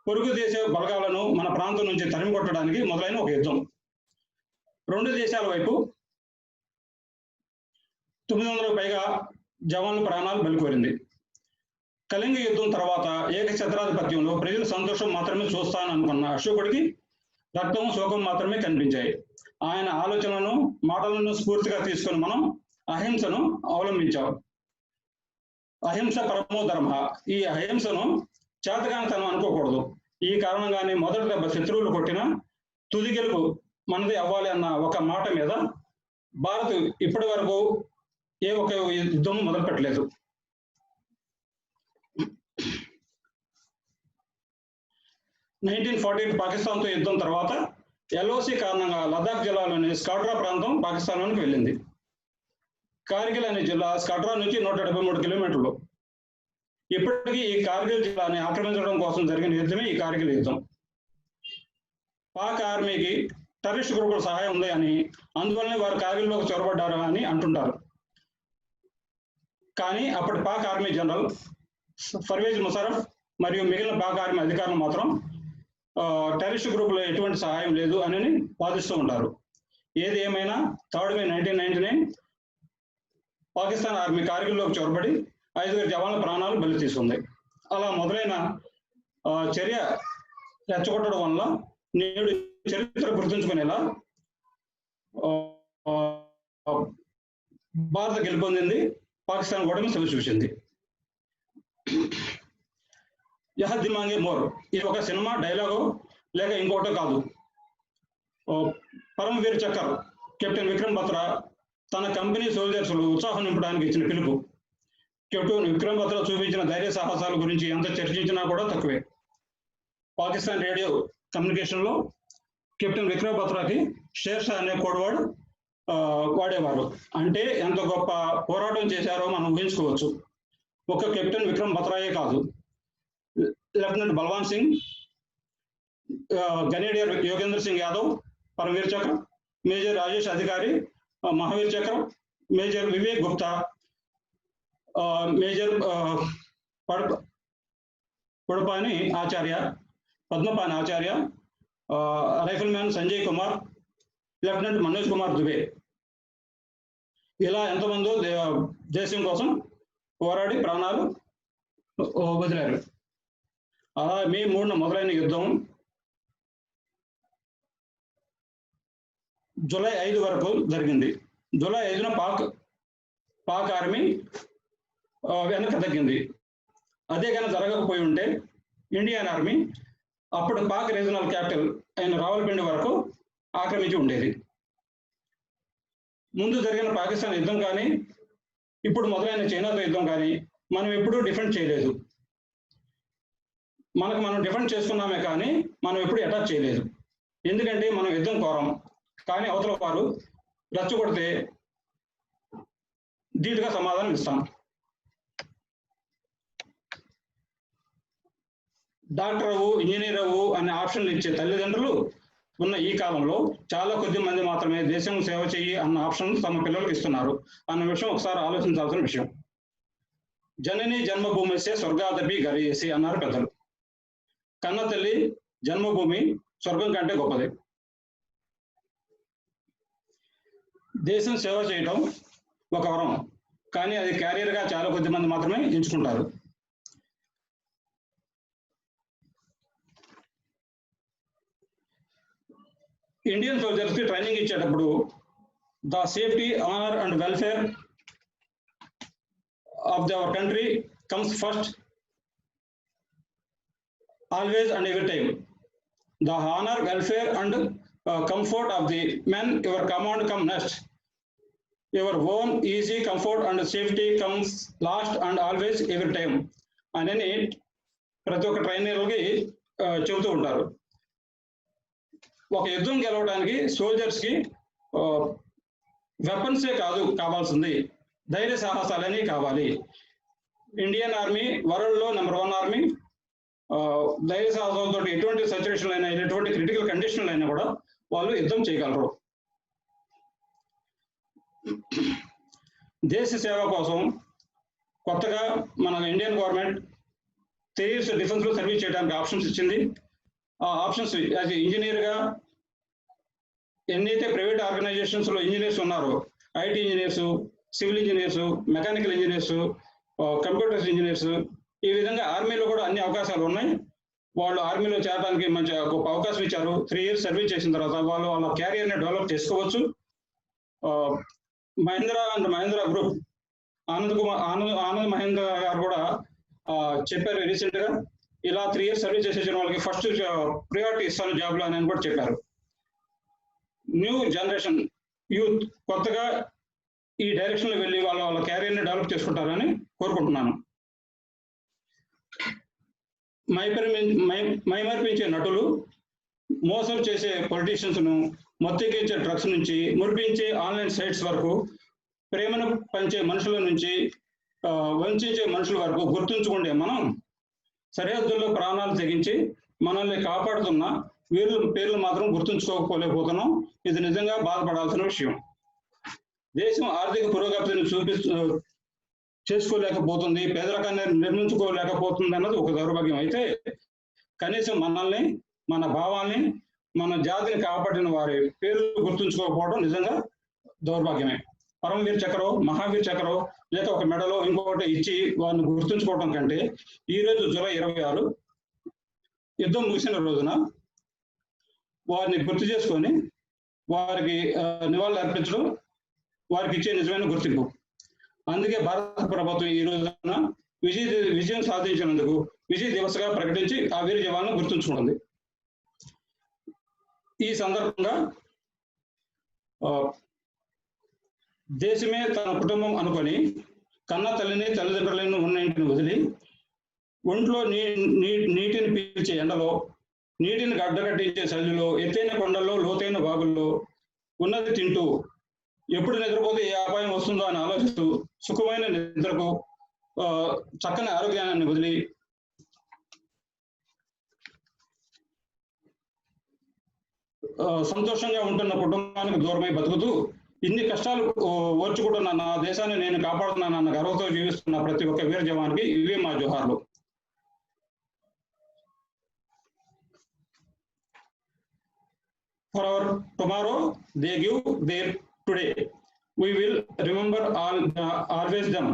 పొరుగు దేశ బలగాలను మన ప్రాంతం నుంచి తరిమి కొట్టడానికి మొదలైన ఒక యుద్ధం. రెండు దేశాల వైపు 900 పైగా జవాన్ల ప్రాణాలు బలికోరింది. కళింగ యుద్ధం తర్వాత ఏకఛత్రాధిపత్యంలో ప్రజల సంతోషం మాత్రమే చూస్తాననుకున్న అశోకుడికి రక్తం శోకం మాత్రమే కనిపించాయి. ఆయన ఆలోచనలను మాటలను స్ఫూర్తిగా తీసుకొని మనం అహింసను అవలంబించాం. అహింస పరమో ధర్మ. ఈ అహింసను చేతకానితనం అనుకోకూడదు. ఈ కారణంగానే మొదటి దెబ్బ శత్రువులు కొట్టిన తుది గెలుపు మనది అవ్వాలి అన్న ఒక మాట మీద భారత్ ఇప్పటి వరకు ఏ ఒక యుద్ధం మొదలు పెట్టలేదు. 1948 పాకిస్తాన్తో యుద్ధం తర్వాత ఎల్ఓసి కారణంగా లద్దాఖ్ జిల్లాలోని స్కాడ్రా ప్రాంతం పాకిస్తాన్లోకి వెళ్ళింది. కార్గిల్ అనే జిల్లా స్కాడ్రా నుంచి 173 కిలోమీటర్లు. ఇప్పటికీ ఈ కార్గిల్ జిల్లాని ఆక్రమించడం కోసం జరిగిన యుద్ధమే ఈ కార్గిల్ యుద్ధం. పాక్ ఆర్మీకి టెర్రరిస్ట్ గ్రూపుల సహాయం ఉంది అని, అందువల్లనే వారు కార్గిల్లోకి చొరబడ్డారు అని అంటుంటారు. కానీ అప్పటి పాక్ ఆర్మీ జనరల్ పర్వేజ్ ముషర్రఫ్ మరియు మిగిలిన పాక్ ఆర్మీ అధికారులు మాత్రం టెర్రరిస్ట్ గ్రూపులో ఎటువంటి సహాయం లేదు అని వాదిస్తూ ఉంటారు. ఏది ఏమైనా 3 మే 1999 పాకిస్తాన్ ఆర్మీ కార్గిల్లోకి చొరబడి 5 జవాన్ల ప్రాణాలు బలి తీసుకుంది. అలా మొదలైన చర్య రెచ్చగొట్టడం వల్ల నేడు చరిత్ర గుర్తుంచుకునేలా భారత గెలుపొందింది, పాకిస్తాన్ ఓటమి చూసింది. యహ్ దిల్ మాంగే మోర్ ఇది ఒక సినిమా డైలాగో లేక ఇంకోటో కాదు. పరమవీర్ చక్ర కెప్టెన్ విక్రమ్ బత్రా తన కంపెనీ సోల్జర్స్లు ఉత్సాహం నింపడానికి ఇచ్చిన పిలుపు. కెప్టెన్ విక్రమ్ బత్రా చూపించిన ధైర్య సాహసాల గురించి ఎంత చర్చించినా కూడా తక్కువే. పాకిస్తాన్ రేడియో కమ్యూనికేషన్లో కెప్టెన్ విక్రమ్ బత్రాకి షేర్షా అనే కోడ్వర్డ్ వాడేవారు. అంటే ఎంత గొప్ప పోరాటం చేశారో మనం ఊహించుకోవచ్చు. ఒక కెప్టెన్ విక్రమ్ బత్రాయే కాదు, lieutenant Balwan Singh, grenadier Yogendra Singh Yadav Paramvir Chakra, major Rajesh Adhikari Mahavir Chakra, major Vivek Gupta, major పడపాని Acharya, Padmapani Acharya, rifleman Sanjay Kumar, lieutenant Manoj Kumar Dubey, ఇలా ఎంతమందో దేశం కోసం పోరాడి ప్రాణాలు వదిలారు. అలా మే 3న మొదలైన యుద్ధం జూలై 5 వరకు జరిగింది. జూలై 5న పాక్ ఆర్మీ వెనక్కి తగ్గింది. అదే కానీ జరగకపోయి ఉంటే ఇండియన్ ఆర్మీ అప్పుడు పాక్ రీజనల్ క్యాపిటల్ అయిన రావల్పిండి వరకు ఆక్రమించి ఉండేది. ముందు జరిగిన పాకిస్తాన్ యుద్ధం కానీ ఇప్పుడు మొదలైన చైనాతో యుద్ధం కానీ మనం ఎప్పుడూ డిఫెండ్ చేయలేదు. మనం డిఫెండ్ చేసుకున్నామే కానీ మనం ఎప్పుడు అటాక్ చేయలేదు. ఎందుకంటే మనం యుద్ధం కోరం, కానీ అవతల వారు రెచ్చగొడితే ధీటుగా సమాధానం ఇస్తాం. డాక్టర్ అవ్వు, ఇంజనీర్ అవ్వు అనే ఆప్షన్లు ఇచ్చే తల్లిదండ్రులు ఉన్న ఈ కాలంలో చాలా కొద్ది మంది మాత్రమే దేశం సేవ చెయ్యి అన్న ఆప్షన్ తమ పిల్లలకు ఇస్తున్నారు అన్న విషయం ఒకసారి ఆలోచించాల్సిన విషయం. జనని జన్మభూమిసే స్వర్గాదపి గరీయసి అన్నారు పెద్దలు. కన్న తల్లి జన్మభూమి స్వర్గం కంటే గొప్పది. దేశం సేవ చేయడం ఒక వరం, కానీ అది క్యారియర్గా చాలా కొద్ది మంది మాత్రమే ఎంచుకుంటారు. ఇండియన్ సోల్జర్స్ కి ట్రైనింగ్ ఇచ్చేటప్పుడు the safety, honour and welfare of our country comes first, always and every time. The honor, welfare and comfort of the men your command come next. Your own easy comfort and safety comes last and always every time. అని ప్రతి ఒక్క ట్రైనర్కి చెబుతూ ఉంటారు. ఒక యుద్ధం గెలవడానికి సోల్జర్స్కి వెపన్సే కాదు కావాల్సింది, ధైర్య సాహసాలని కావాలి. ఇండియన్ ఆర్మీ వరల్డ్లో నెంబర్ 1 ఆర్మీ. ధైర్య సాహసాలతో ఎటువంటి సిచ్యువేషన్లు అయినా, ఎటువంటి క్రిటికల్ కండిషన్లు అయినా కూడా వాళ్ళు యుద్ధం చేయగలరు. దేశ సేవ కోసం కొత్తగా మన ఇండియన్ గవర్నమెంట్ 3 years డిఫెన్స్ లో సర్వీస్ చేయడానికి ఆప్షన్స్ ఇచ్చింది. ఆ ఆప్షన్స్ యాజ్ ఇంజనీర్ గా ఎన్నైతే ప్రైవేట్ ఆర్గనైజేషన్స్ లో ఇంజనీర్స్ ఉన్నారో, IT engineers, civil engineers, mechanical engineers, computers engineers, ఈ విధంగా ఆర్మీలో కూడా అన్ని అవకాశాలు ఉన్నాయి. వాళ్ళు ఆర్మీలో చేరడానికి మంచి గొప్ప అవకాశం ఇచ్చారు. 3 years సర్వీస్ చేసిన తర్వాత వాళ్ళు వాళ్ళ క్యారియర్ ని డెవలప్ చేసుకోవచ్చు. మహీంద్రా గ్రూప్ ఆనంద్ మహేంద్ర గారు కూడా చెప్పారు రీసెంట్ గా, ఇలా 3 years సర్వీస్ చేసేసిన వాళ్ళకి ఫస్ట్ ప్రియారిటీ ఇస్తాను జాబ్ లో అని కూడా చెప్పారు. న్యూ జనరేషన్ యూత్ కొత్తగా ఈ డైరెక్షన్ లో వెళ్ళి వాళ్ళ క్యారియర్ ని డెవలప్ చేసుకుంటారని కోరుకుంటున్నాను. మైమర్పించే నటులు, మోసం చేసే పొలిటీషియన్స్ ను, మత్తెక్కించే డ్రగ్స్ నుంచి, మురిపించే ఆన్లైన్ సైట్స్ వరకు, ప్రేమను పంచే మనుషుల నుంచి వంచే మనుషుల వరకు గుర్తుంచుకుంటే మనం సరిహద్దుల్లో ప్రాణాలు తెగించి మనల్ని కాపాడుతున్న వీరుల పేర్లు మాత్రం గుర్తుంచుకోకపోలేకపోతున్నాం. ఇది నిజంగా బాధపడాల్సిన విషయం. దేశం ఆర్థిక పురోగతిని చేసుకోలేకపోతుంది, పేదరికాన్ని నిర్మించుకోలేకపోతుంది అన్నది ఒక దౌర్భాగ్యం. అయితే కనీసం మనల్ని, మన భావాల్ని, మన జాతిని కాపాడిన వారి పేర్లు గుర్తుంచుకోకపోవడం నిజంగా దౌర్భాగ్యమే. పరమవీర్ చక్రో, మహావీర్ చక్రో, లేక ఒక మెడలో ఇంకొకటి ఇచ్చి వారిని గుర్తుంచుకోవడం కంటే ఈ రోజు జూలై 26 యుద్ధం ముగిసిన రోజున వారిని గుర్తు చేసుకొని వారికి నివాళులు అర్పించడం వారికి ఇచ్చే నిజమైన గుర్తింపు. అందుకే భారత ప్రభుత్వం ఈ రోజున విజయం సాధించినందుకు విజయ్ దివస్ గా ప్రకటించి ఆ వీర జవాన్లను గుర్తుంచుకుంటుంది. ఈ సందర్భంగా దేశమే తన కుటుంబం అనుకొని కన్న తల్లిని, తల్లిదండ్రులను ఉన్న ఇంటిని వదిలి ఒంట్లో నీటిని పీల్చే ఎండలో, నీటిని గడ్డగట్టించే చలిలో, ఎత్తైన కొండల్లో, లోతైన వాగుల్లో ఉన్నది తింటూ ఎప్పుడు నిద్రపోతే ఏ అపాయం వస్తుందో అని ఆలోచిస్తూ సుఖమైన నిద్రకు, చక్కని ఆరోగ్యాన్ని వదిలి సంతోషంగా ఉంటున్న కుటుంబానికి దూరమై బతుకుతూ ఇన్ని కష్టాలు ఓర్చుకుంటున్న నా దేశాన్ని నేను కాపాడుతున్నానన్న గర్వంతో జీవిస్తున్న ప్రతి ఒక్క వీర జవాన్కి ఇవే మా జోహార్లు. For our tomorrow, they give their today. We will remember always them.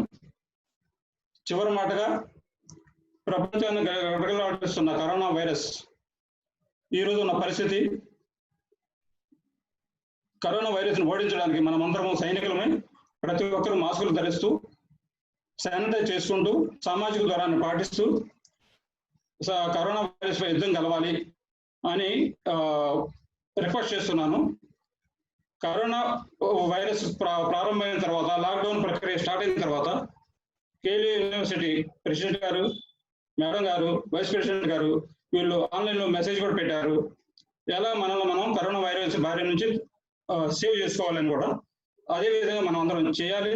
చివరి మాటగా, ప్రపంచాన్ని గడగడలాడిస్తున్న కరోనా వైరస్ ఈ రోజు ఉన్న పరిస్థితి, కరోనా వైరస్ ను ఓడించడానికి మనమందరము సైనికులమై ప్రతి ఒక్కరూ మాస్కులు ధరిస్తూ, శానిటైజ్ చేసుకుంటూ, సామాజిక దూరాన్ని పాటిస్తూ కరోనా వైరస్ పై యుద్ధం గెలవాలి అని రిక్వెస్ట్ చేస్తున్నాను. కరోనా వైరస్ ప్రారంభమైన తర్వాత, లాక్డౌన్ ప్రక్రియ స్టార్ట్ అయిన తర్వాత కేఎల్యూ యూనివర్సిటీ ప్రెసిడెంట్ గారు, మేడం గారు, వైస్ ప్రెసిడెంట్ గారు వీళ్ళు ఆన్లైన్లో మెసేజ్ కూడా పెట్టారు, ఎలా మనల్ని మనం కరోనా వైరస్ బారి నుంచి సేవ్ చేసుకోవాలని కూడా. అదేవిధంగా మనం అందరం చేయాలి,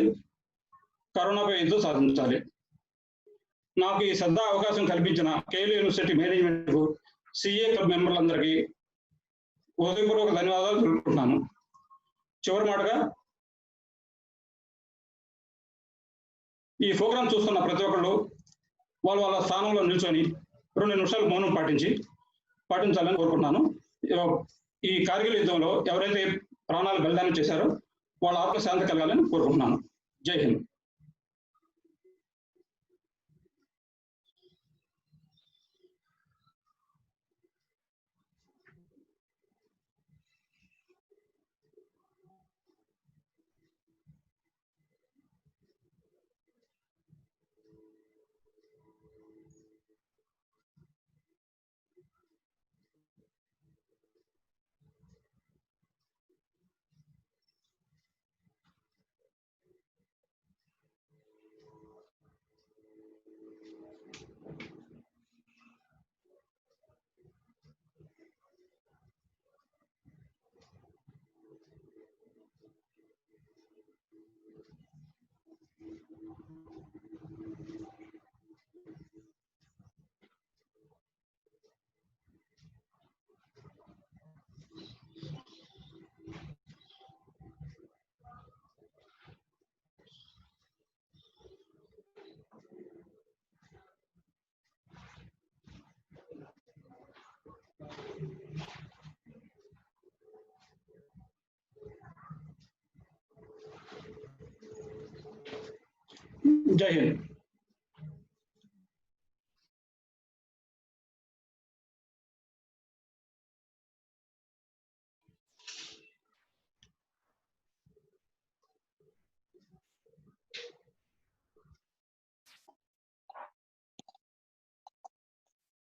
కరోనాపై యుద్ధం సాధించాలి. నాకు ఈ శ్రద్ధ అవకాశం కల్పించిన KLU university management, CA club మెంబర్లందరికీ హృదయపూర్వక ధన్యవాదాలు తెలుపుకుంటున్నాను. చివరి మాటగా, ఈ ప్రోగ్రాం చూస్తున్న ప్రతి ఒక్కళ్ళు వాళ్ళ స్థానంలో నిల్చొని 2 నిమిషాలు మౌనం పాటించాలని కోరుకుంటున్నాను. ఈ కార్గిల్ యుద్ధంలో ఎవరైతే ప్రాణాలు బలిదానం చేశారో వాళ్ళ ఆత్మశాంతి కలగాలని కోరుకుంటున్నాను. జై హింద్. जय Hind.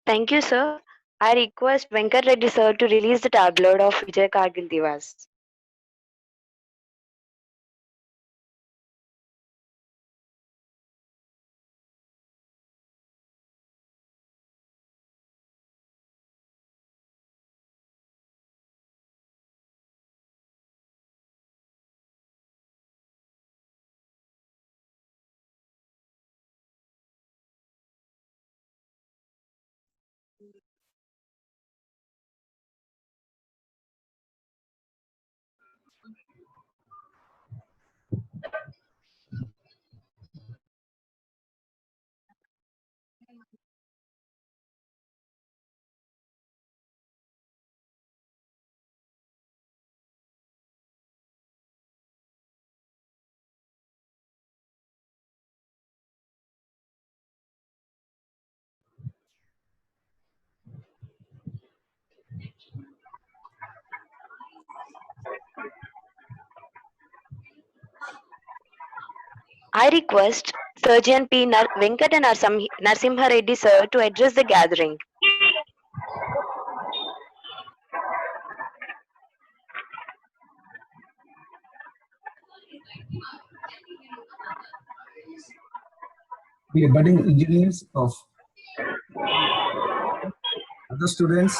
Thank you, sir. I request Venkat Reddy sir to release the tabloid of Vijay Kargil Divas. I request Surgeon P. Venkata Narsimha Reddy sir to address the gathering. The budding engineers of other students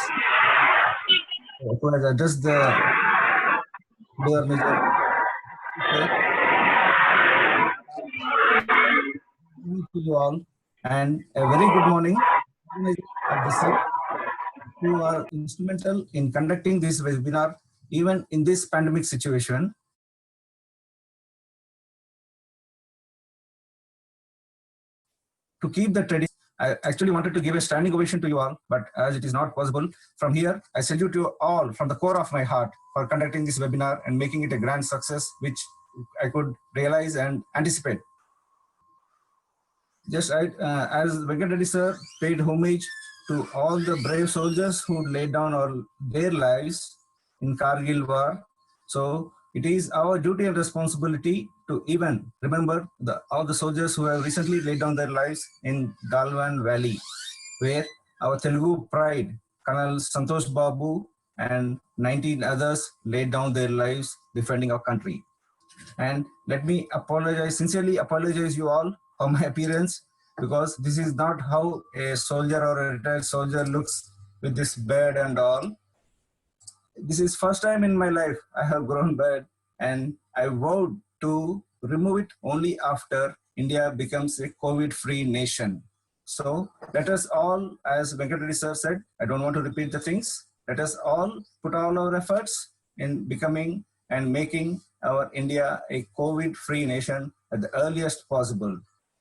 who has addressed their major to you all, and a very good morning of the SET who are instrumental in conducting this webinar even in this pandemic situation. To keep the tradition, I actually wanted to give a standing ovation to you all, but as it is not possible, from here, I salute you all from the core of my heart for conducting this webinar and making it a grand success, which I could realize and anticipate. Just as Venkat Reddy sir paid homage to all the brave soldiers who laid down their lives in Kargil war, so it is our duty and responsibility to even remember all the soldiers who have recently laid down their lives in Galwan Valley, where our Telugu pride, Colonel Santosh Babu and 19 others laid down their lives defending our country. And let me sincerely apologize you all for my appearance, because this is not how a soldier or a retired soldier looks with this beard and all. This is first time in my life I have grown beard, and I vowed to remove it only after India becomes a COVID-free nation. So let us all, as Venkat Reddy sir said, I don't want to repeat the things. Let us all put all our efforts in becoming and making our India a COVID-free nation at the earliest possible.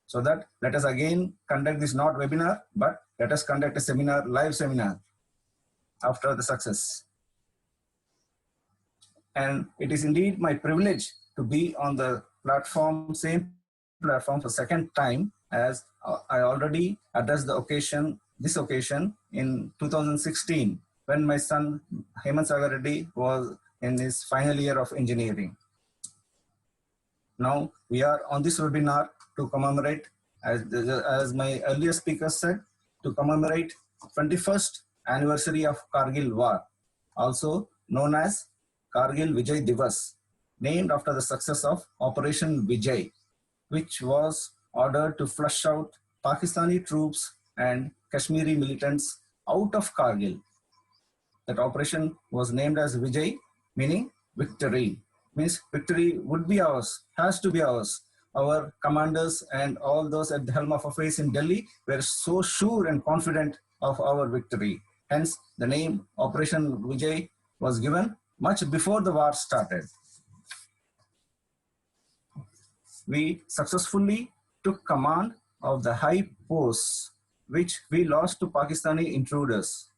So that let us again conduct this not webinar, but let us conduct a seminar, live seminar after the success. And it is indeed my privilege to be on the platform, same platform for second time, as I already addressed this occasion in 2016, when my son Hemant Sagar Reddy was in his final year of engineering. Now we are on this webinar to commemorate, as my earlier speaker said, to commemorate 21st anniversary of Kargil war, also known as Kargil Vijay Divas, named after the success of Operation Vijay, which was ordered to flush out Pakistani troops and Kashmiri militants out of Kargil. That operation was named as Vijay, meaning victory. Means victory would be ours, has to be ours. Our commanders and all those at the helm of affairs in Delhi were so sure and confident of our victory. Hence, the name Operation Vijay was given much before the war started. We successfully took command of the high posts, which we lost to Pakistani intruders.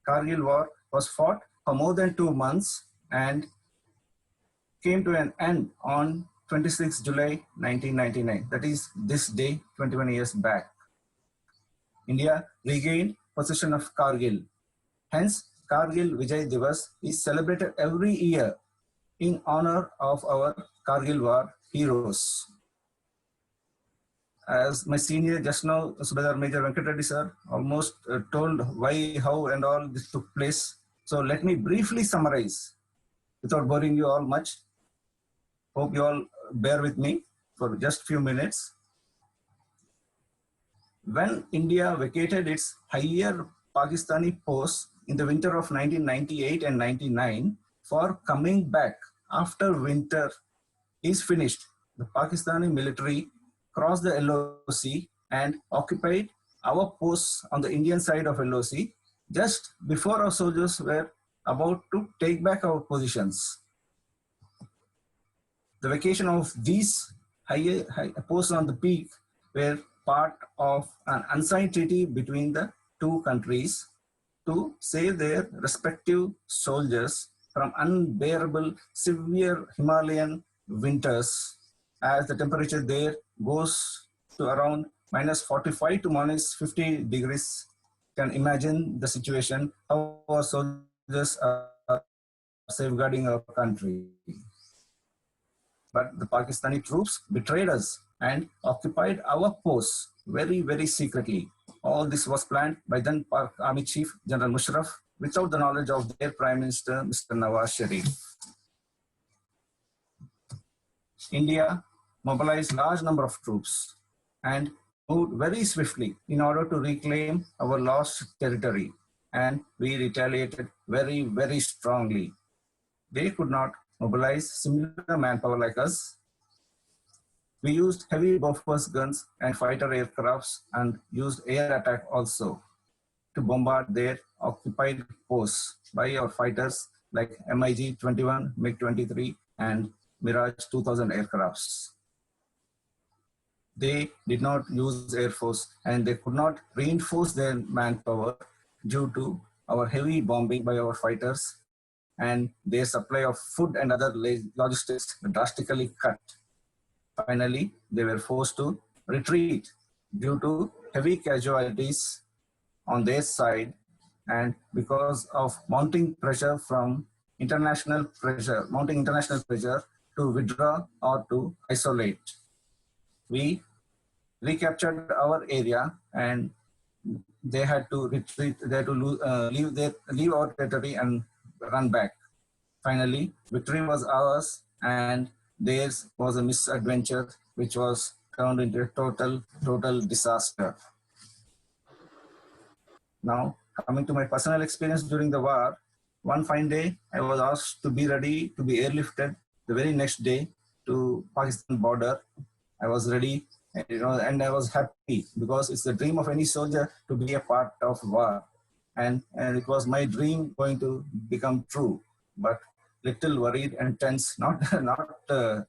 Kargil war was fought for more than 2 months and came to an end on 26 July 1999. That is this day, 21 years back. India regained possession of Kargil. Hence, Kargil Vijay Divas is celebrated every year in honor of our Kargil War heroes. As my senior just now, Subedar Major Venkat Reddy sir, almost told why, how and all this took place. So let me briefly summarize without boring you all much. Hope you all bear with me for just few minutes. When India vacated its higher Pakistani posts in the winter of 1998 and 99 for coming back after winter is finished, the Pakistani military crossed the LOC and occupied our posts on the Indian side of LOC just before our soldiers were about to take back our positions. The vacation of these high posts on the peak were part of an unsigned treaty between the two countries to save their respective soldiers from unbearable severe Himalayan winters, as the temperature there goes to around minus 45 to minus 50 degrees. Can imagine the situation, how our soldiers are safeguarding our country. But the Pakistani troops betrayed us and occupied our posts very, very secretly. All this was planned by then Pak Army Chief General Musharraf without the knowledge of their Prime Minister, Mr. Nawaz Sharif. India mobilized large number of troops and moved very swiftly in order to reclaim our lost territory, and we retaliated very, very strongly. They could not mobilize similar manpower like us. We used heavy Bofors guns and fighter aircrafts and used air attack also to bombard their occupied posts by our fighters like MiG-21, MiG-23 and Mirage 2000 aircrafts. They did not use Air Force and they could not reinforce their manpower due to our heavy bombing by our fighters, and their supply of food and other logistics drastically cut. Finally, they were forced to retreat due to heavy casualties on their side and because of mounting international pressure to withdraw or to isolate. We recaptured our area and they had to retreat, they had to leave our territory and run back. Finally, victory was ours and theirs was a misadventure which was turned into a total disaster. Now, coming to my personal experience during the war, one fine day, I was asked to be ready to be airlifted the very next day to Pakistan border. I was ready, and I was happy because it's the dream of any soldier to be a part of war. And it was my dream going to become true, but little worried and tense, not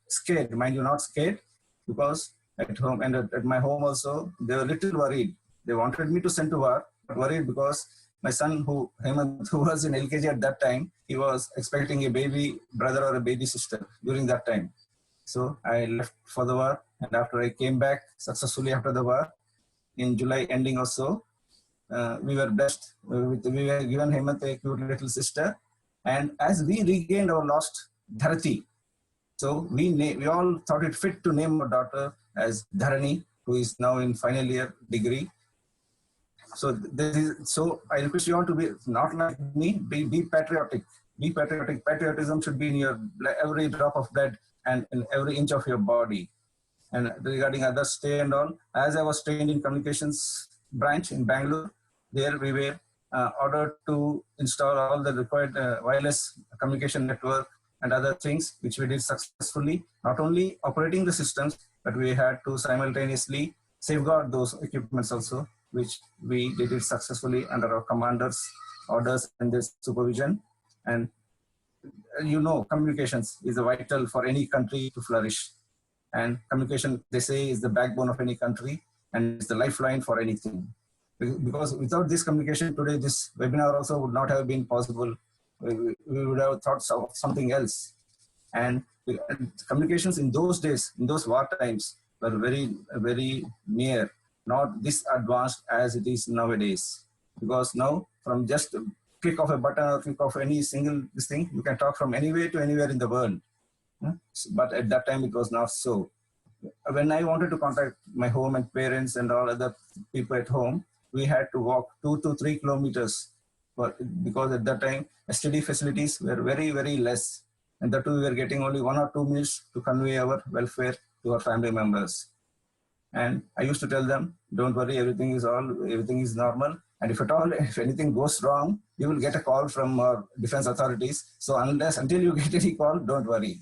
scared, mind you, not scared, because at home and at my home also, they were little worried. They wanted me to send to war, but worried because my son, Hemant, who was in LKG at that time, he was expecting a baby brother or a baby sister during that time. So I left for the war, and after I came back successfully after the war, in July ending or so, we were blessed. We were given Hemant a cute little sister, and as we regained our lost Dharati, so we all thought it fit to name our daughter as Dharani, who is now in final year degree. So I request you all to be not like me, be patriotic. Be patriotic. Patriotism should be in your every drop of blood and in every inch of your body. And regarding other stay and all, as I was trained in communications branch in Bangalore, there we were ordered to install all the required wireless communication network and other things, which we did successfully, not only operating the systems, but we had to simultaneously safeguard those equipments also, which we did it successfully under our commander's orders and their supervision. And communications is vital for any country to flourish. And communication, they say, is the backbone of any country and it's the lifeline for anything. Because without this communication today, this webinar also would not have been possible. We would have thought of something else. And Communications in those days, in those war times, were very near, not this advanced as it is nowadays. Because now, from just click of a button or click of any single this thing, you can talk from anywhere to anywhere in the world. But at that time, it was not so. When I wanted to contact my home and parents and all other people at home, we had to walk 2 to 3 kilometers because at that time, STD facilities were very less. And that too, we were getting only 1 or 2 minutes to convey our welfare to our family members. And I used to tell them, don't worry, everything is normal. And if at all, if anything goes wrong, you will get a call from our defense authorities. So until you get any call, don't worry.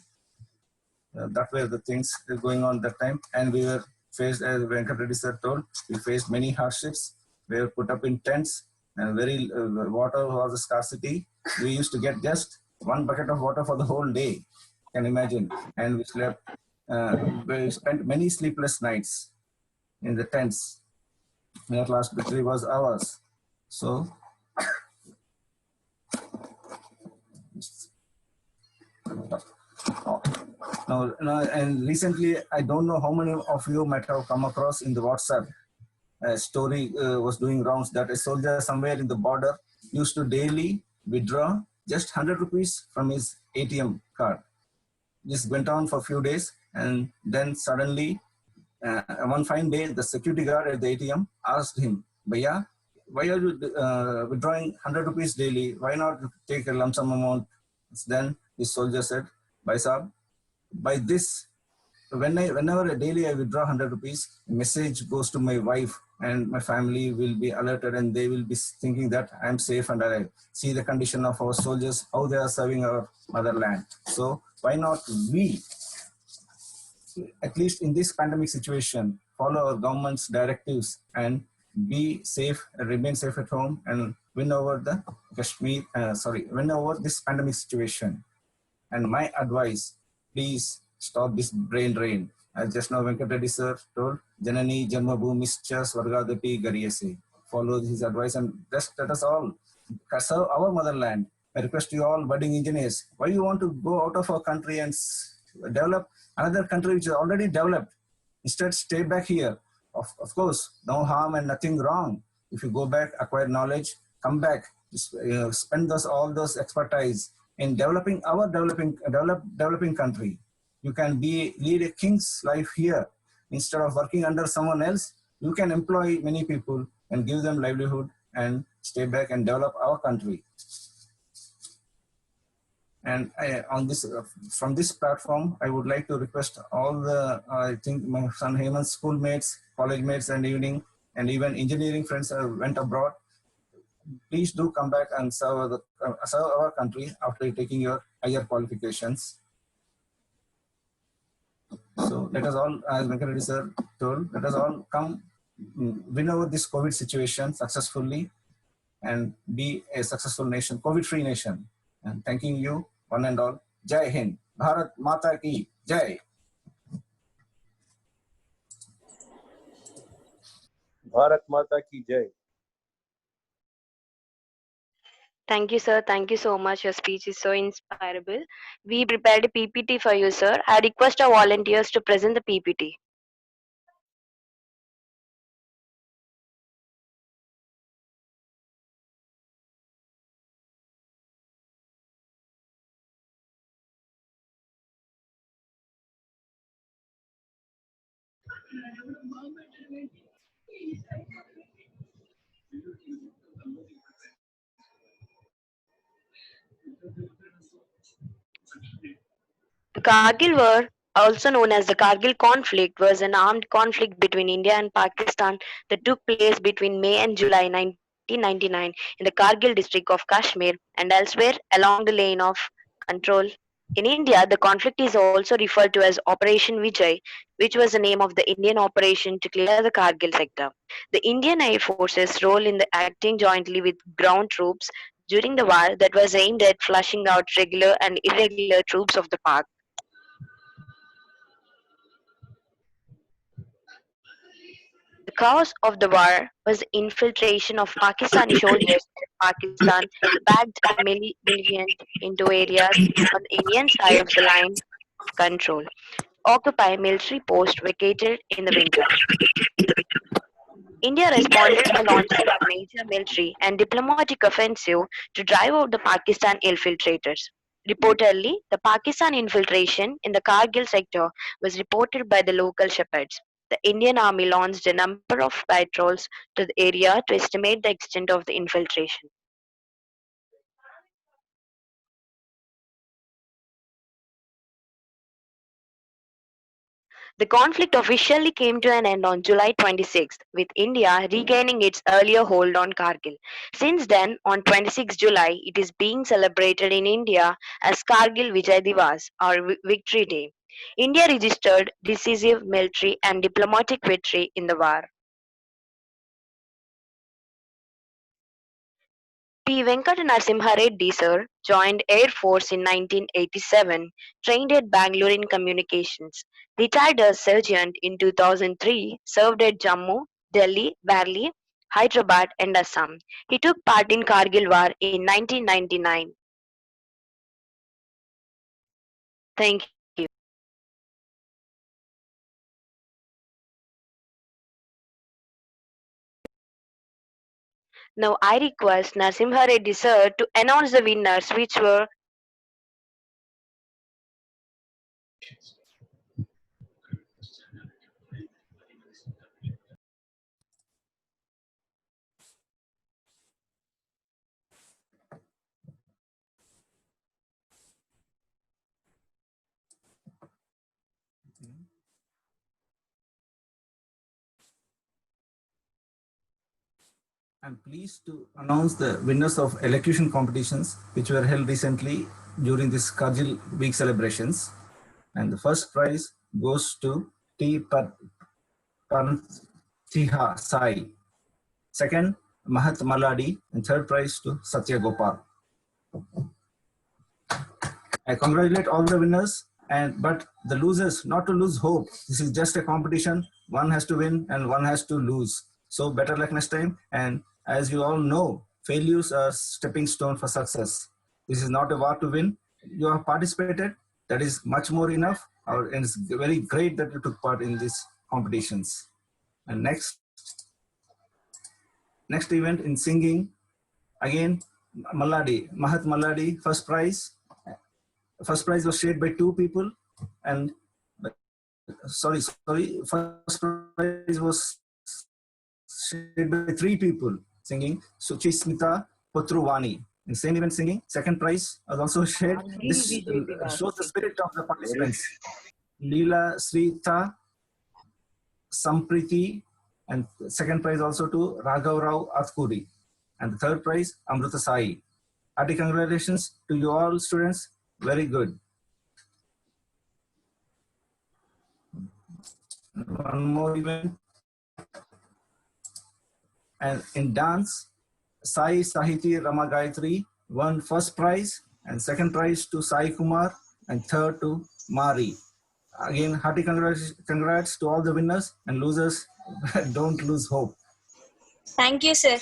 That were the things going on that time. And we were faced, as Venkat Reddy sir told, we faced many hardships. We were put up in tents and water was a scarcity. We used to get just 1 bucket of water for the whole day, can imagine. And we slept, we spent many sleepless nights in the tents. At last victory was ours. So, now, and recently, I don't know how many of you might have come across in the WhatsApp. A story was doing rounds that a soldier somewhere in the border used to daily withdraw just 100 rupees from his ATM card. This went on for a few days, and then suddenly, one fine day, the security guard at the ATM asked him, Bhaiya, why are you withdrawing 100 rupees daily? Why not take a lump sum amount? Then the soldier said, Bhai Sahab, by this, whenever daily I withdraw 100 rupees, a message goes to my wife and my family will be alerted and they will be thinking that I'm safe and alive. See the condition of our soldiers, how they are serving our motherland. So why not we, at least in this pandemic situation, follow our government's directives and be safe, remain safe at home and win over the win over this pandemic situation. And my advice, please stop this brain drain. As just now Venkat Reddy sir told, Janani Janma Bhumischa Swargadapi Gariyase. Follow his advice and just let us all serve our motherland. I request you all budding engineers, why you want to go out of our country and develop another country which is already developed? Instead, stay back here. Of course, no harm and nothing wrong. If you go back, acquire knowledge, come back, spend all those expertise in developing our developing country. You can lead a king's life here. Instead of working under someone else, you can employ many people and give them livelihood and stay back and develop our country. And from this platform, I would like to request all the, I think my son Hemant's schoolmates, college mates and even engineering friends went abroad. Please do come back and serve our country after taking your higher qualifications. So let us all, as Venkat Reddy sir told, let us all come win over this COVID situation successfully and be a successful nation, COVID-free nation. And thanking you, one and all. Jai Hind. Bharat Mata Ki Jai. Bharat Mata Ki Jai. Thank you, sir. Thank you so much. Your speech is so inspirable. We prepared a PPT for you, sir. I request our volunteers to present the PPT. The Kargil War, also known as the Kargil conflict, was an armed conflict between India and Pakistan that took place between May and July 1999 in the Kargil district of Kashmir and elsewhere along the line of control. In India, the conflict is also referred to as Operation Vijay, which was the name of the Indian operation to clear the Kargil sector. The Indian Air Force's role in the acting jointly with ground troops during the war that was aimed at flushing out regular and irregular troops of the Pak. The cause of the war was the infiltration of Pakistani soldiers as Pakistan backed militant into areas on the Indian side of the line control, occupy military posts vacated in the winter. India responded by launching a major military and diplomatic offensive to drive out the Pakistan infiltrators. Reportedly, the Pakistan infiltration in the Kargil sector was reported by the local shepherds. The Indian army launched a number of patrols to the area to estimate the extent of the infiltration. The conflict officially came to an end on July 26th, with India regaining its earlier hold on Kargil. Since then, on 26 July, it is being celebrated in India as Kargil Vijay Divas or Victory Day. India registered decisive military and diplomatic victory in the war. P. Venkata Narasimha Reddy sir joined Air Force in 1987, trained at Bangalore in communications, retired as sergeant in 2003, served at Jammu, Delhi, Barli, Hyderabad and Assam. He took part in Kargil War in 1999. Thank you. Now I request Narasimha Reddy sir to announce the winners which were I'm pleased to announce the winners of elocution competitions which were held recently during this Kargil week celebrations. And the first prize goes to T. Parnthiha Sai. Second, Mahat Maladi. And third prize to Satya Gopal. I congratulate all the winners, but the losers, not to lose hope. This is just a competition. One has to win and one has to lose. So better luck next time. And as you all know, failures are stepping stone for success. This is not a war to win. You have participated. That is much more enough. And it's very great that you took part in these competitions. And next event in singing, again, Maladi, Mahat Maladi, first prize. First prize was shared by two people, and first prize was shared by three people singing. Suchismita Putruvani in same event singing. Second prize was also shared. This shows the spirit of the participants. Leela Srita Sampriti, and second prize also to Raghav Rao Atkuri, and the third prize Amrita Sai. Hearty congratulations to you all students. Very good. One more event. And in dance, Sai Sahiti Rama Gayatri won first prize, and second prize to Sai Kumar, and third to Mari. Again, hearty congrats to all the winners and losers. Don't lose hope. Thank you, sir.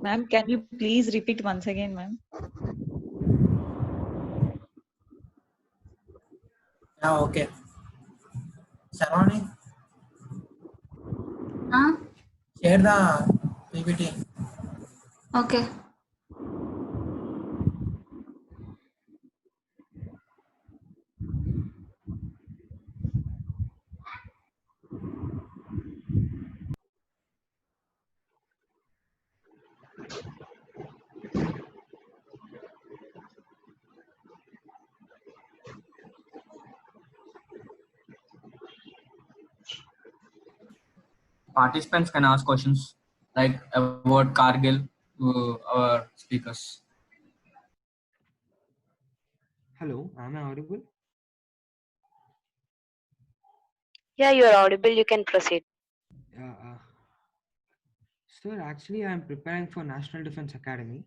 Ma'am, can you please repeat once again, ma'am? Yeah, okay. Sarvani, share the PPT. Okay. Participants can ask questions like about Kargil to our speakers. Hello, am I audible? Yeah, you are audible. You can proceed. Sir, actually, I'm preparing for National Defense Academy.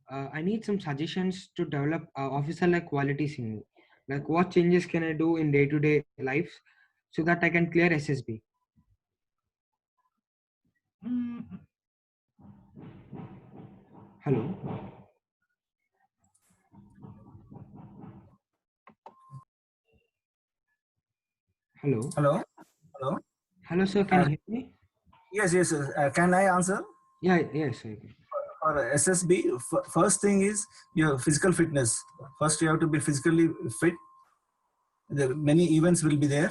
I need some suggestions to develop officer-like qualities in me. Like, what changes can I do in day-to-day life so that I can clear SSB. Hello. Hello. Hello. Hello. Hello, sir. Can you hear me? Yes, yes. Can I answer? Yeah, yes, okay. For SSB, first thing is your physical fitness. First, you have to be physically fit. Many events will be there,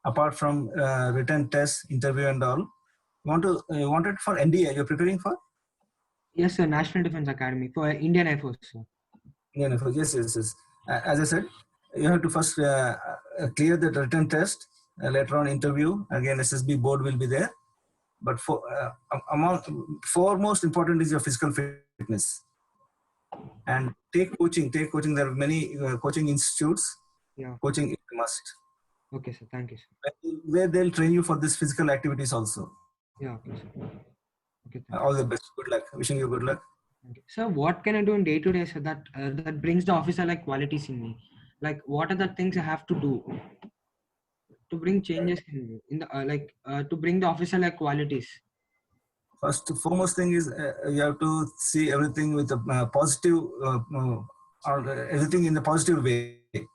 apart from written tests, interview, and all. You want it for NDA? You're preparing for Yes, sir. National Defense Academy for Indian Air Force, sir. Indian Air Force. Yes, yes, yes. As I said, you have to first clear the written test. Later on, interview. Again, SSB board will be there. But foremost important is your physical fitness. And take coaching. Take coaching. There are many coaching institutes. Yeah. Coaching is a must. Okay, sir. Thank you, sir. Where they'll train you for this physical activities also. Yeah, okay, sir. Okay, thank All the best. Good luck. Wishing you good luck. you. Sir, what can I do in day to day, sir, that brings the officer like qualities in me? Like, what are the things I have to do to bring changes in the to bring the officer like qualities? First, foremost thing is you have to see everything with a positive, everything in a positive way.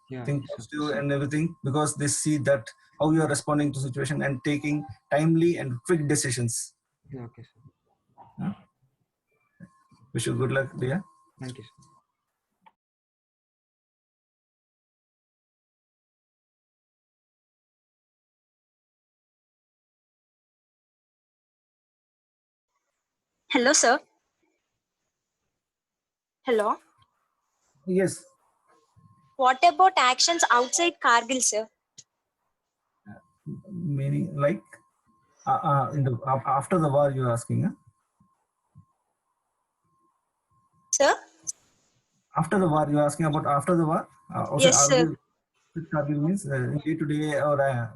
Yeah. Think positive and everything, because they see that how you are responding to situation and taking timely and quick decisions. Yeah, okay, sir. Wish you good luck, dear. Thank you, sir. Hello, sir. Hello. Yes. What about actions outside Kargil, sir? Meaning like in the after the war you're asking, huh? Sir? After the war you're asking about after the war? Yes, sir. Kargil means day-to-day or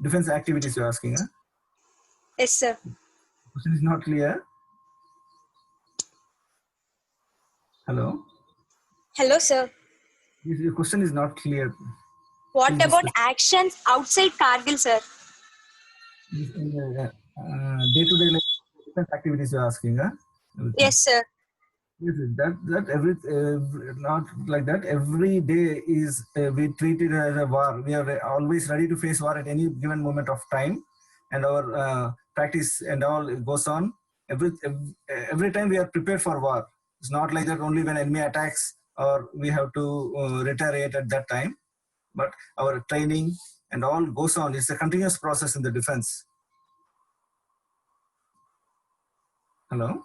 defense activities you're asking, huh? Yes, sir. Question is not clear. Hello? Hello, sir. Your question is not clear. What Please about discuss. actions outside Kargil, sir? Day-to-day defense activities you're asking, huh? Everything. Yes, sir. Yes, that every not like that. Every day is we treat it as a war. We are always ready to face war at any given moment of time, and our practice and all goes on. Every time we are prepared for war. It's not like that only when enemy attacks or we have to retaliate at that time. But our training and all goes on. It's a continuous process in the defense. Hello.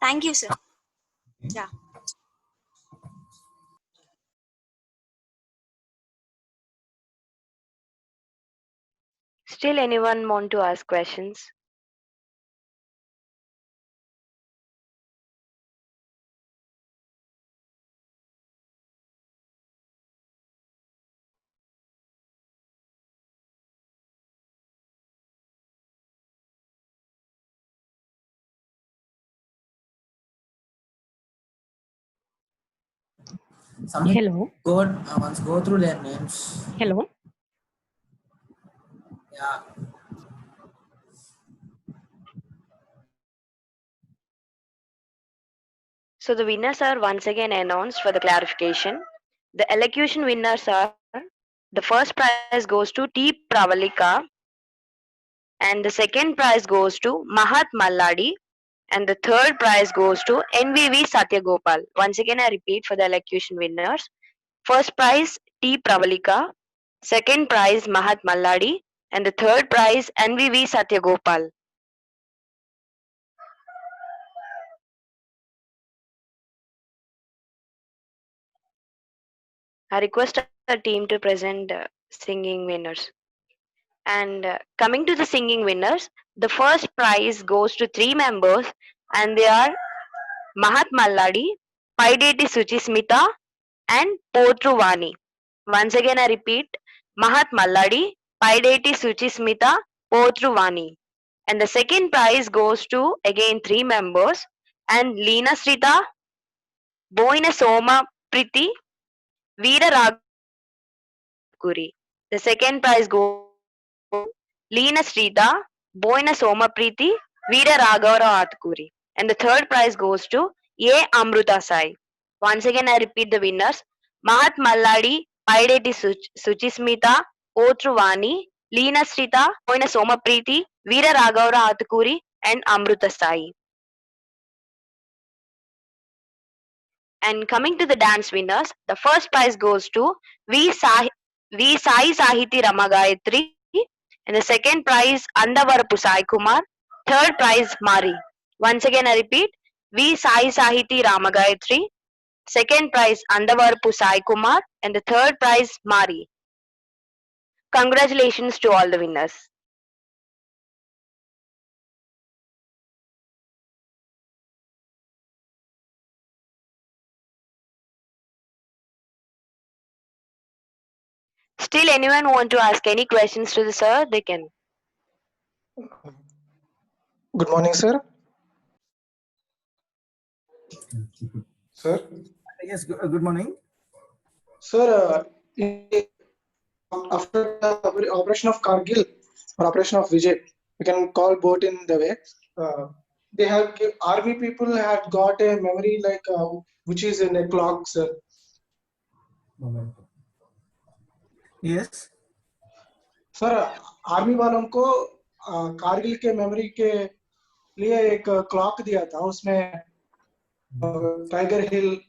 Thank you, sir. Yeah. Still anyone want to ask questions? Submit. Hello. Once go through their names. Hello. Yeah. So the winners are once again announced for the clarification. The elocution winners are, the first prize goes to T. Pravalika, and the second prize goes to Mahat Malladi, and the third prize goes to NVV Satyagopal. Once again I repeat for the elocution winners. First prize T. Pravalika, second prize Mahat Malladi, and the third prize NVV Satyagopal. I request our team to present singing winners. And coming to the singing winners, the first prize goes to 3 members, and they are Mahat Malladi, Paideti Suchismita, and Potruvani. Once again I repeat, Mahat Malladi, Paideti Suchismita, Potruvani. And the second prize goes to again 3 members, and Leena Srita, Boina Soma Priti, Veera Atukuri. The second prize goes to Leena Srita, Boina Somapriti, Veera Raghava Atukuri. And the third prize goes to A. Amruta Sai. Once again, I repeat the winners. Mahat Malladi, Paideti Suchismita, Otruvani, Leena Srita, Boina Somapriti, Veera Raghava Atukuri, and Amruta Sai. And coming to the dance winners, the first prize goes to V. Sai Sahiti Ramagayatri, and the second prize Andavarapu Sai Kumar, third prize Mari. Once again, I repeat, V. Sai Sahiti Ramagayatri, second prize Andavarapu Sai Kumar, and the third prize Mari. Congratulations to all the winners. Still, anyone want to ask any questions to the sir? They can. Good morning, sir. Sir. Yes, good morning. Sir, after the operation of Kargil or operation of Vijay, we can call both in the way. They have army people had got a memory like which is in a clock, sir. Yes. Sir army वालों को कारगिल के memory के लिए एक clock दिया था, उसमें tiger हिल,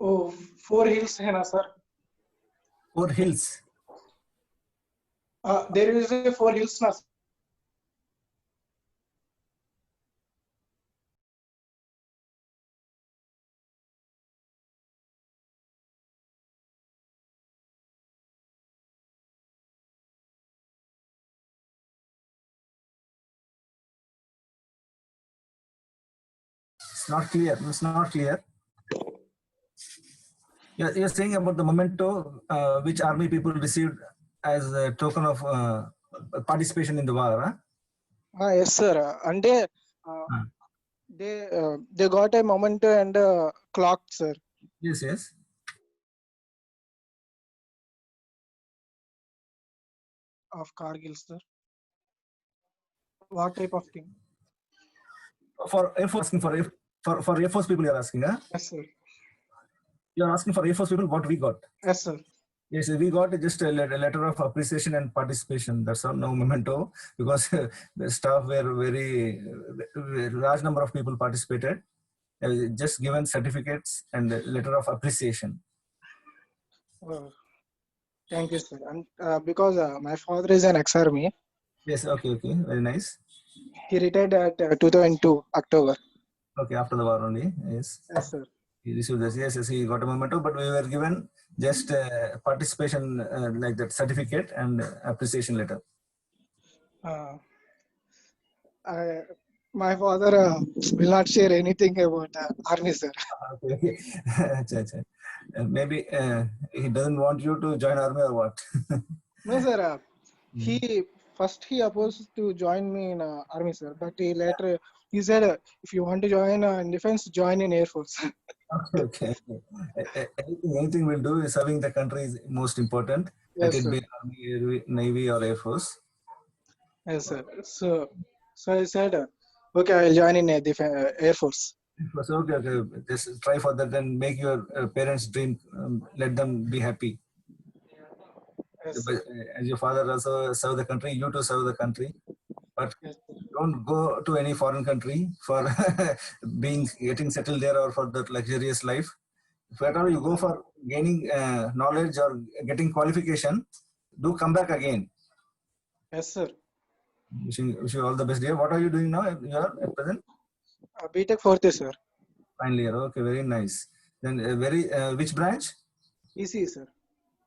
ओ 4 hills है ना sir? 4 hills. There is a 4 hills ना? It's not clear. It's not clear. You're saying about the memento which army people received as a token of participation in the war, huh? Yes, sir. And they got a memento and a clock, sir. Yes, yes. Of Kargil, sir. What type of thing? For Air Force, asking for Air Force people, you're asking, huh? Yes, sir. You're asking for Air Force people what we got. Yes, sir. Yes, we got just a letter of appreciation and participation. That's all, no memento, because the staff were very large number of people participated. Just given certificates and a letter of appreciation. Thank you, sir. And because my father is an ex-army. Yes, okay, very nice. He retired at 2002 October. Okay, after the war only. Yes. Yes, sir. He received this. Yes, he got a memento, but we were given just participation like that certificate and appreciation letter. My father will not share anything about army, sir. Okay. Maybe he doesn't want you to join army or what? No, sir. He opposed to join me in army, sir. But later he said, if you want to join in defense, join in Air Force. Okay. Anything we'll do is serving the country is most important. Yes, Let it sir. be Army, Navy or Air Force. Yes, sir. So I said, okay, I'll join in Air Force. So, okay. Just try for that and make your parents' dream. Let them be happy. Yes, But, as your father also served the country, you too serve the country. But don't go to any foreign country for getting settled there or for that luxurious life. If at all you go for gaining knowledge or getting qualification, do come back again. Yes, sir. Wish you all the best, dear. What are you doing now? You are at present? BTech 4th year, sir. Final year. Okay, very nice. Then which branch? EC, sir.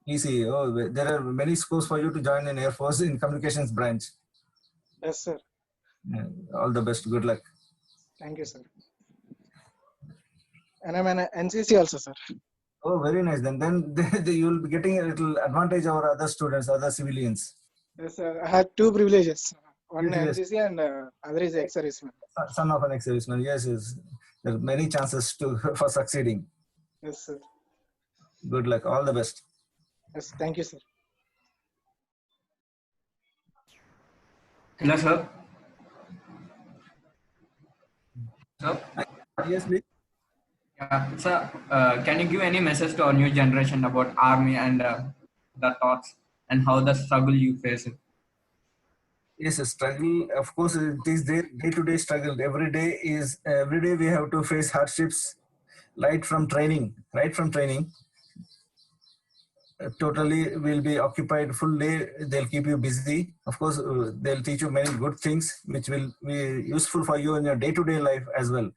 EC. Oh, there are many schools for you to join in Air Force in communications branch. Yes, sir. All the best. Good luck. Thank you, sir. And I'm an NCC also, sir. Oh, very nice. Then you will be getting a little advantage over other students, other civilians. Yes, sir. I had 2 privileges. One Yes. NCC and other is ex-serviceman. Son of an ex-serviceman. Yes. There are many chances for succeeding. Yes, sir. Good luck. All the best. Yes, thank you, sir. Hello, sir. Sir, Yes, please. yeah, sir. Can you give any message to our new generation about army and the thoughts and how the struggle you face it? Yes, a struggle. Of course, it is their day-to-day struggle. Every day we have to face hardships. Right from training. Totally will be occupied full day. They'll keep you busy. Of course, they'll teach you many good things which will be useful for you in your day-to-day life as well.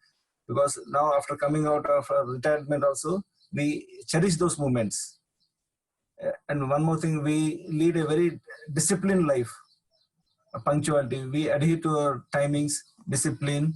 Because now, after coming out of retirement, also we cherish those moments. And one more thing, we lead a very disciplined life. Punctuality. We adhere to our timings, discipline,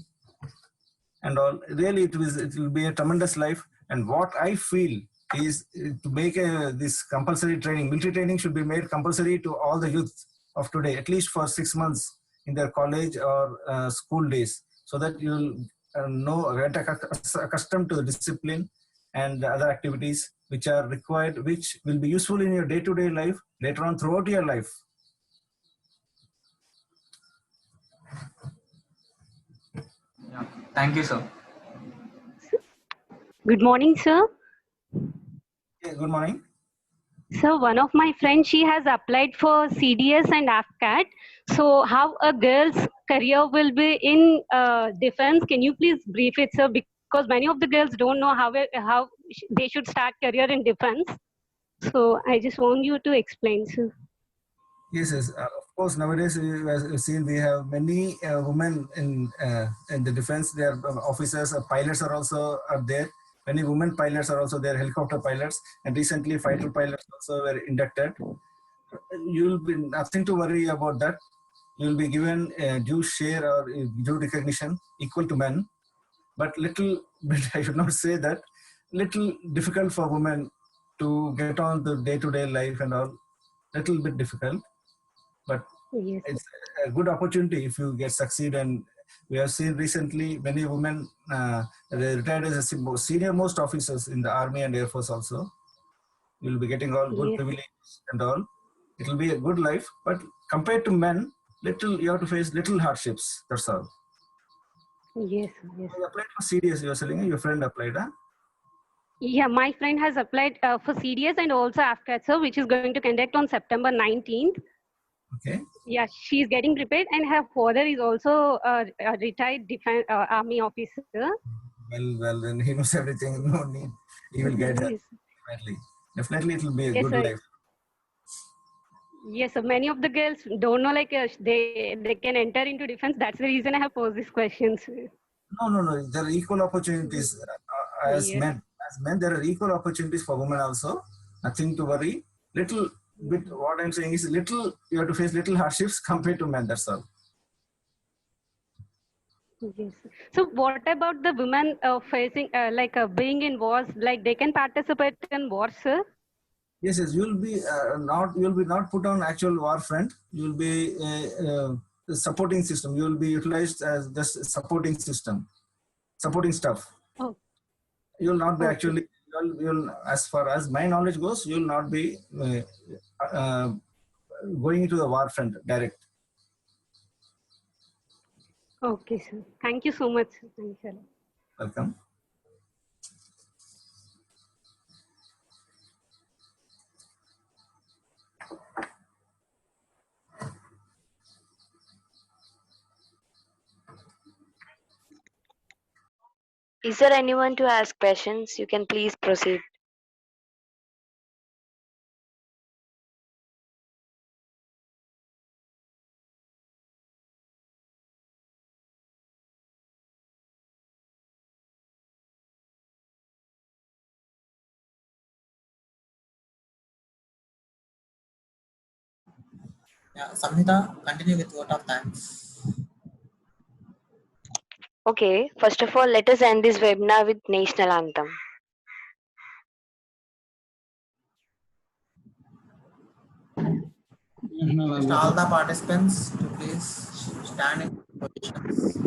and all. Really, it will be a tremendous life. And what I feel is to make this compulsory training. Military training should be made compulsory to all the youth of today, at least for 6 months in their college or school days, so that you'll get accustomed to the discipline and other activities which are required, which will be useful in your day-to-day life later on throughout your life. Yeah. Thank you, sir. Good morning, sir. Yeah, good morning. So one of my friends, she has applied for CDS and AFCAT. So how a girl's career will be in defense? Can you please brief it, sir? Because many of the girls don't know how they should start career in defense. So I just want you to explain, sir. Yes, yes. Of course, nowadays we seen we have many women in the defense. Their officers, pilots are there. Many women pilots are also there, helicopter pilots, and recently fighter pilots also were inducted. You'll be nothing to worry about that. You'll be given a due share or due recognition equal to men. But little bit, I should not say that, little difficult for women to get on the day-to-day life and all. Little bit difficult. But yes, it's a good opportunity if you get succeed. And we have seen recently many women they retired as senior most officers in the army and air force also. You will be getting all good yes, privileges and all. It will be a good life, but compared to men, you have to face little hardships. That's all. yes, yes. You applied for CDS. You are saying your friend applied, huh? Yeah, my friend has applied for CDS and also AFCAT, sir, which is going to conduct on September 19th. Okay. Yeah, she's getting prepared, and her father is also a retired defense army officer. Well, then he knows everything. No need. He will guide her. Yes. Definitely, it will be a Yes, good sir. life. Yes, so many of the girls don't know like they can enter into defense. That's the reason I have posed these questions. No. There are equal opportunities as Yes. men. As men, there are equal opportunities for women also. Nothing to worry. Little bit. What I'm saying is little. You have to face little hardships compared to men. That's all. Yes. So what about the women facing being in wars? Like they can participate in wars, sir? Yes. You'll be not put on actual war front. You'll be the supporting system. You'll be utilized as just supporting system, supporting stuff. Oh. You'll not be Okay. actually. You'll, as far as my knowledge goes, you'll not be going into the war front direct. Okay, sir. Thank you so much. Sir. Thank you. Welcome. Is there anyone to ask questions? You can please proceed. Yeah, Samhita, continue with vote of thanks. Okay, first of all, let us end this webinar with National Anthem. Request all the participants to please stand in positions.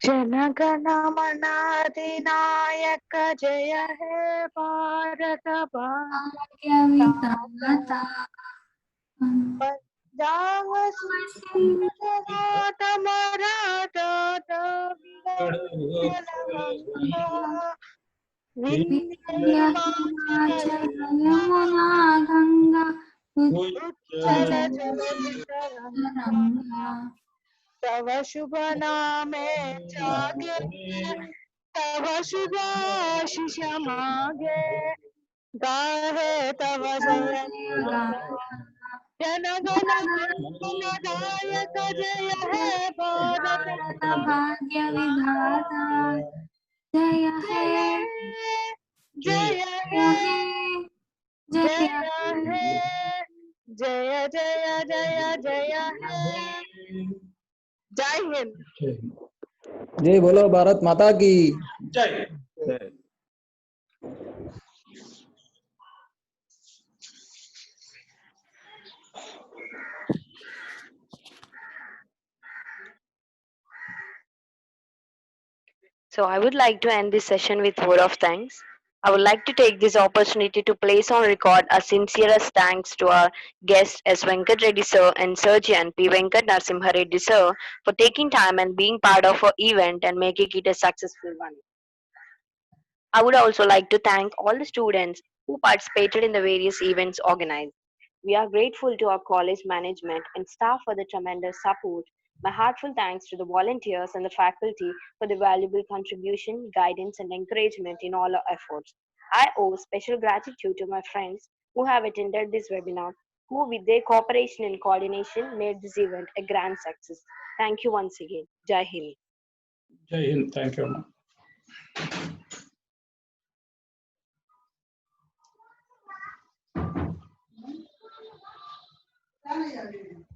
जनगण मन अधिनायक जय हे भारत भाग्य विधाता पंजाब सिंध मराठा विंध्य हिमाचल यमुना गंगा उच्चल जलधिरंगा तव शुभ नामे जागे तव शुभ आशीष मागे गाहे तव जय जनगण मन नायक जय हे भारत भाग्य विधाता जय हे जय जय हे जय जय हे जय जय जय जय हे जय हिंद। जय बोलो भारत माता की जय। So I would like to end this session with word of thanks. I would like to take this opportunity to place on record our sincerest thanks to our guests S. Venkat Reddy sir and surgeon P. Venkat Narasimha Reddy sir for taking time and being part of our event and making it a successful one. I would also like to thank all the students who participated in the various events organized. We are grateful to our college management and staff for the tremendous support. My heartfelt thanks to the volunteers and the faculty for the valuable contribution, guidance, and encouragement in all our efforts. I owe special gratitude to my friends who have attended this webinar, who, with their cooperation and coordination, made this event a grand success. Thank you once again. Jai Hind. Jai Hind. Thank you. Gracias.